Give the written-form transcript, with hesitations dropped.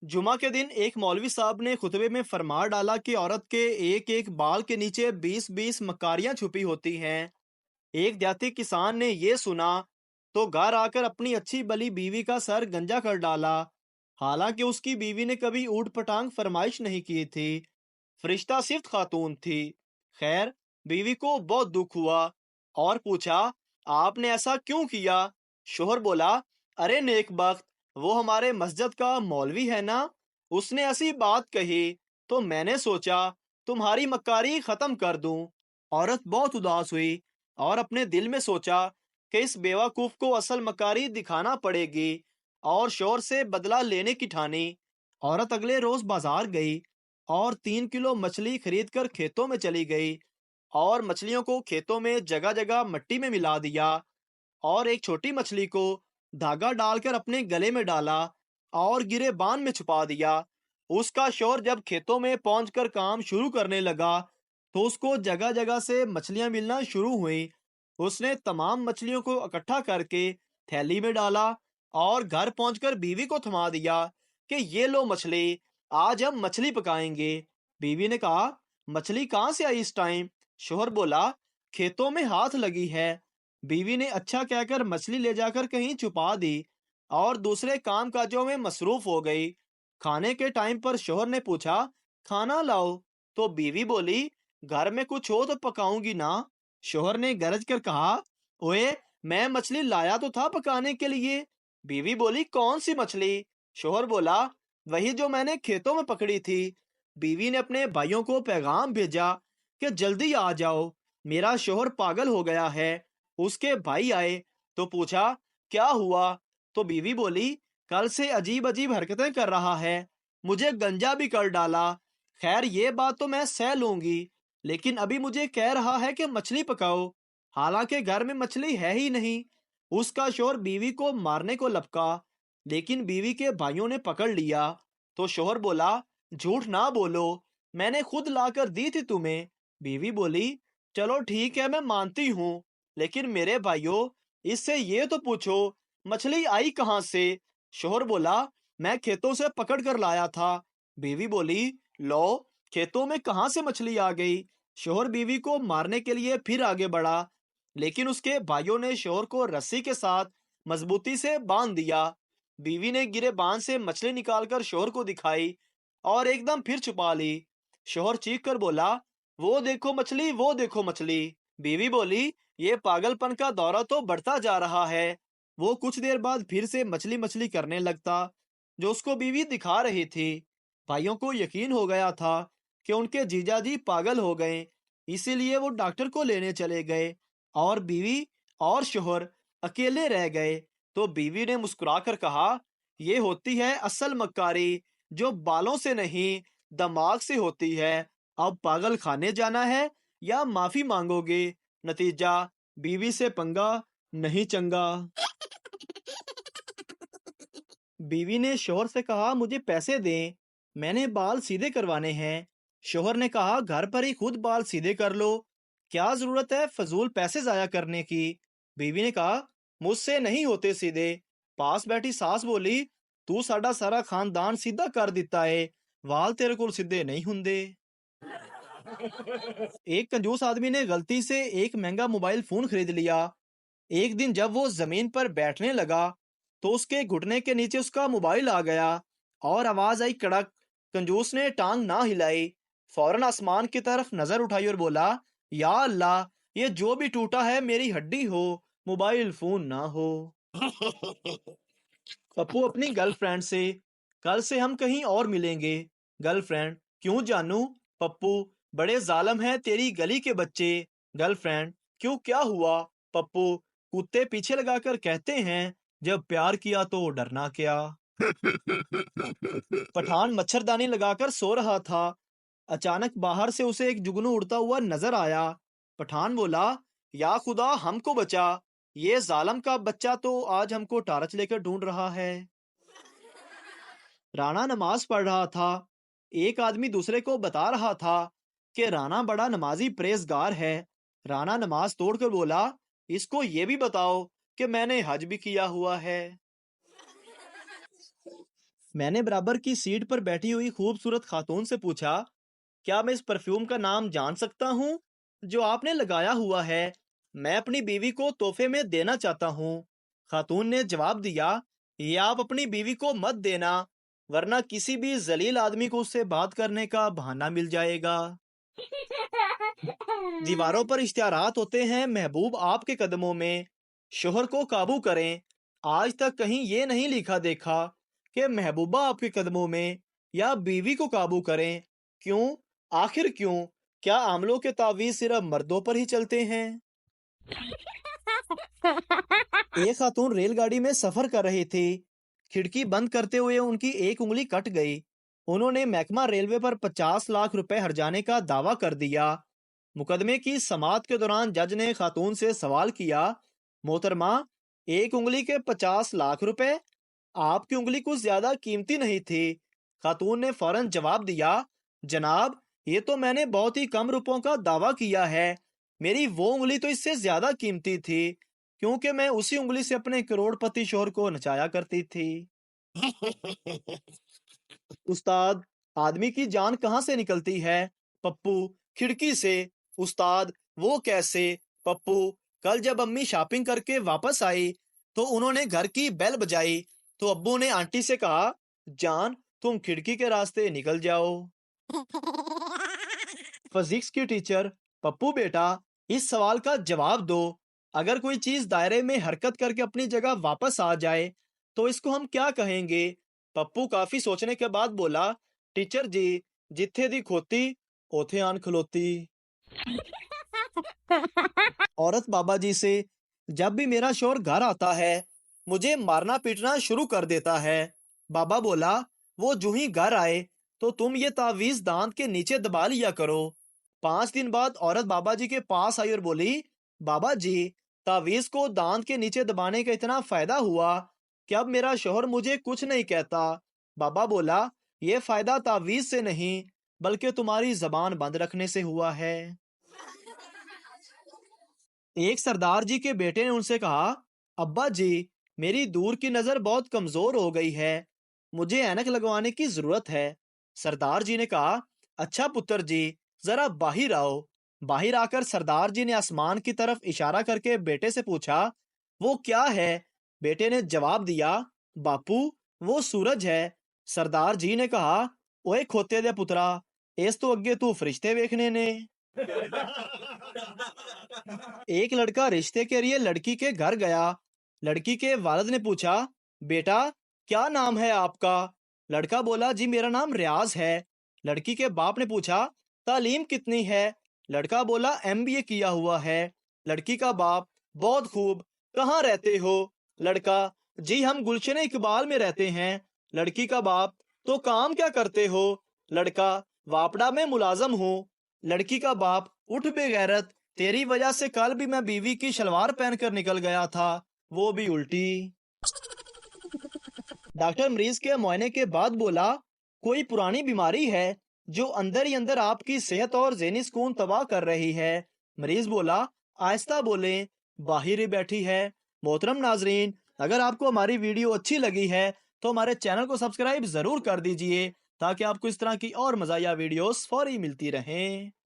जुमा के दिन एक मौलवी साहब ने खुतबे में फरमा डाला कि औरत के एक एक बाल के नीचे 20-20 मकारियां छुपी होती हैं। एक देहाती किसान ने ये सुना तो घर आकर अपनी अच्छी बली बीवी का सर गंजा कर डाला। हालांकि उसकी बीवी ने कभी ऊट पटांग फरमाइश नहीं की थी। फरिश्ता सिर्फ खातून थी। खैर, बीवी को बहुत दुख हुआ और पूछा, आपने ऐसा क्यों किया? शोहर बोला, अरे नेकबख्त, वो हमारे मस्जिद का मौलवी है ना, उसने ऐसी बात कही तो मैंने सोचा तुम्हारी मक्कारी खत्म कर दूं। औरत बहुत उदास हुई और अपने दिल में सोचा कि इस बेवकूफ को असल मकारी दिखाना पड़ेगी और शोहर से बदला लेने की ठानी। औरत अगले रोज बाजार गई और 3 किलो मछली खरीद कर खेतों में चली गई और मछलियों को खेतों में जगह जगह मिट्टी में मिला दिया और एक छोटी मछली को धागा डालकर अपने गले में डाला और गिरे बान में छुपा दिया। उसका शौहर जब खेतों में पहुंचकर काम शुरू करने लगा तो उसको जगह जगह से मछलियां मिलना शुरू हुई। उसने तमाम मछलियों को इकट्ठा करके थैली में डाला और घर पहुंचकर बीवी को थमा दिया कि ये लो मछली, आज हम मछली पकाएंगे। बीवी ने कहा, मछली कहाँ से आई इस टाइम? शोहर बोला, खेतों में हाथ लगी है। बीवी ने अच्छा कहकर मछली ले जाकर कहीं छुपा दी और दूसरे काम काजों में मसरूफ हो गई। खाने के टाइम पर शोहर ने पूछा, खाना लाओ? तो बीवी बोली, घर में कुछ हो तो पकाऊंगी ना। शोहर ने गरज कर कहा, ओए, मैं मछली लाया तो था पकाने के लिए। बीवी बोली, कौन सी मछली? शोहर बोला, वही जो मैंने खेतों में पकड़ी थी। बीवी ने अपने भाइयों को पैगाम भेजा कि जल्दी आ जाओ, मेरा शोहर पागल हो गया है। उसके भाई आए तो पूछा, क्या हुआ? तो बीवी बोली, कल से अजीब अजीब हरकतें कर रहा है, मुझे गंजा भी कर डाला। खैर, ये बात तो मैं सह लूंगी, लेकिन अभी मुझे कह रहा है कि मछली पकाओ, हालांकि घर में मछली है ही नहीं। उसका शोहर बीवी को मारने को लपका, लेकिन बीवी के भाइयों ने पकड़ लिया। तो शोहर बोला, झूठ ना बोलो, मैंने खुद लाकर दी थी तुम्हें। बीवी बोली, चलो ठीक है, मैं मानती हूँ, लेकिन मेरे भाइयों, इससे ये तो पूछो मछली आई कहाँ से? शोहर बोला, मैं खेतों से पकड़ कर लाया था। बीवी बोली, लो, खेतों में कहाँ से मछली आ गई? शोहर बीवी को मारने के लिए फिर आगे बढ़ा, लेकिन उसके भाइयों ने शोहर को रस्सी के साथ मजबूती से बांध दिया। बीवी ने गिरे बांध से मछली निकालकर शोहर को दिखाई और एकदम फिर छुपा ली। शोहर चीख कर बोला, वो देखो मछली, वो देखो मछली। बीवी बोली, ये पागलपन का दौरा तो बढ़ता जा रहा है। वो कुछ देर बाद फिर से मछली मछली करने लगता, जो उसको बीवी दिखा रही थी। भाइयों को यकीन हो गया था कि उनके जीजाजी पागल हो गए, इसीलिए वो डॉक्टर को लेने चले गए और बीवी और शोहर अकेले रह गए। तो बीवी ने मुस्कुराकर कहा, ये होती है असल मक्कारी, जो बालों से नहीं दिमाग से होती है। अब पागल खाने जाना है या माफी मांगोगे? नतीजा, बीवी से पंगा नहीं चंगा। बीवी ने शोहर से कहा, मुझे पैसे दें, मैंने बाल सीधे करवाने हैं। शोहर ने कहा, घर पर ही खुद बाल सीधे कर लो, क्या जरूरत है फजूल पैसे जाया करने की? बीवी ने कहा, मुझसे नहीं होते सीधे। पास बैठी सास बोली, तू साडा सारा खानदान सीधा कर दिता है, वाल तेरे को सीधे नहीं हुंदे। एक कंजूस आदमी ने गलती से एक महंगा मोबाइल फोन खरीद लिया। एक दिन जब वो जमीन पर बैठने लगा तो उसके घुटने के नीचे उसका मोबाइल आ गया और आवाज आई कड़क। कंजूस ने टांग ना हिलाई, फौरन आसमान की तरफ नजर उठाई और बोला, या अल्लाह, ये जो भी टूटा है मेरी हड्डी हो, मोबाइल फोन ना हो। पप्पू अपनी गर्लफ्रेंड से, कल से हम कहीं और मिलेंगे। गर्लफ्रेंड, क्यों जानू? पप्पू, बड़े जालम हैं तेरी गली के बच्चे। गर्लफ्रेंड, क्यों, क्या हुआ? पप्पू, कुत्ते पीछे लगाकर कहते हैं, जब प्यार किया तो डरना क्या। पठान मच्छरदानी लगाकर सो रहा था। अचानक बाहर से उसे एक जुगनू उड़ता हुआ नजर आया। पठान बोला, या खुदा हमको बचा, ये जालम का बच्चा तो आज हमको टार्च लेकर ढूंढ रहा है। राणा नमाज पढ़ रहा था। एक आदमी दूसरे को बता रहा था कि राणा बड़ा नमाजी परहेजगार है। राणा नमाज तोड़कर बोला, इसको ये भी बताओ कि मैंने हज भी किया हुआ है। میں نے برابر کی سیٹ پر بیٹھی ہوئی خوبصورت خاتون سے پوچھا، کیا میں اس پرفیوم کا نام جان سکتا ہوں جو آپ نے لگایا ہوا ہے؟ میں اپنی بیوی کو تحفے میں دینا چاہتا ہوں۔ خاتون نے جواب دیا، یہ آپ اپنی بیوی کو مت دینا، ورنہ کسی بھی ذلیل آدمی کو اس سے بات کرنے کا بہانہ مل جائے گا۔ دیواروں پر اشتہارات ہوتے ہیں، محبوب آپ کے قدموں میں، شوہر کو قابو کریں۔ آج تک کہیں یہ نہیں لکھا دیکھا کہ محبوبہ آپ کے قدموں میں یا بیوی کو قابو کریں۔ کیوں؟ آخر کیوں؟ کیا عاملوں کے تعویذ صرف مردوں پر ہی چلتے ہیں؟ ایک خاتون ریل گاڑی میں سفر کر رہی تھی۔ کھڑکی بند کرتے ہوئے ان کی ایک انگلی کٹ گئی۔ انہوں نے محکمہ ریلوے پر 50 لاکھ روپے ہرجانے کا دعویٰ کر دیا۔ مقدمے کی سماعت کے دوران جج نے خاتون سے سوال کیا، محترمہ، ایک انگلی کے 50 لاکھ روپے؟ آپ کی انگلی کچھ زیادہ قیمتی نہیں تھی۔ خاتون نے فوراً جواب دیا، جناب، یہ تو میں نے بہت ہی کم روپوں کا دعویٰ کیا ہے۔ میری وہ انگلی تو اس سے زیادہ قیمتی تھی، کیونکہ میں اسی انگلی سے اپنے کروڑ پتی شوہر کو نچایا کرتی تھی۔ استاد، آدمی کی جان کہاں سے نکلتی ہے؟ پپو، کھڑکی سے۔ استاد، وہ کیسے؟ پپو، کل جب امی شاپنگ کر کے واپس آئی تو انہوں نے گھر کی بیل بجائی تو ابو نے آنٹی سے کہا، جان، تم کھڑکی کے راستے نکل جاؤ۔ فزکس کی ٹیچر، پپو بیٹا، اس سوال کا جواب دو، اگر کوئی چیز دائرے میں حرکت کر کے اپنی جگہ واپس آ جائے تو اس کو ہم کیا کہیں گے؟ پپو کافی سوچنے کے بعد بولا، ٹیچر جی، جتھے دی کھوتی اوتھے آن کھلوتی۔ عورت بابا جی سے، جب بھی میرا شوہر گھر آتا ہے مجھے مارنا پیٹنا شروع کر دیتا ہے۔ بابا بولا، وہ جو ہی گھر آئے تو تم یہ تعویذ دانت کے نیچے دبا لیا کرو۔ 5 دن بعد عورت بابا جی کے پاس آئی اور بولی، بابا جی، تعویذ کو دانت کے نیچے دبانے کا اتنا فائدہ ہوا کہ اب میرا شوہر مجھے کچھ نہیں کہتا۔ بابا بولا، یہ فائدہ تعویذ سے نہیں بلکہ تمہاری زبان بند رکھنے سے ہوا ہے۔ ایک سردار جی کے بیٹے نے ان سے کہا، ابا جی، میری دور کی نظر بہت کمزور ہو گئی ہے، مجھے اینک لگوانے کی ضرورت ہے۔ سردار جی نے کہا، اچھا پتر جی، ذرا باہر آؤ۔ باہر آ کر سردار جی نے آسمان کی طرف اشارہ کر کے بیٹے سے پوچھا، وہ کیا ہے؟ بیٹے نے جواب دیا، باپو، وہ سورج ہے۔ سردار جی نے کہا، اوے کھوتے دے پترا، اس تو اگے تو فرشتے ویکھنے نے۔ ایک لڑکا رشتے کے لیے لڑکی کے گھر گیا۔ لڑکی کے والد نے پوچھا، بیٹا، کیا نام ہے آپ کا؟ لڑکا بولا، جی میرا نام ریاض ہے۔ لڑکی کے باپ نے پوچھا، تعلیم کتنی ہے؟ لڑکا بولا، MBA کیا ہوا ہے۔ لڑکی کا باپ، بہت خوب، کہاں رہتے ہو؟ لڑکا، جی ہم گلشن اقبال میں رہتے ہیں۔ لڑکی کا باپ، تو کام کیا کرتے ہو؟ لڑکا، واپڈا میں ملازم ہوں۔ لڑکی کا باپ، اٹھ بے غیرت، تیری وجہ سے کل بھی میں بیوی کی شلوار پہن کر نکل گیا تھا، وہ بھی الٹی۔ ڈاکٹر مریض کے معائنے کے بعد بولا، کوئی پرانی بیماری ہے جو اندر ہی اندر آپ کی صحت اور ذہنی سکون تباہ کر رہی ہے؟ مریض بولا، آہستہ بولیں، باہر ہی بیٹھی ہے۔ محترم ناظرین، اگر آپ کو ہماری ویڈیو اچھی لگی ہے تو ہمارے چینل کو سبسکرائب ضرور کر دیجئے تاکہ آپ کو اس طرح کی اور مزاحیہ ویڈیوز فوری ملتی رہیں۔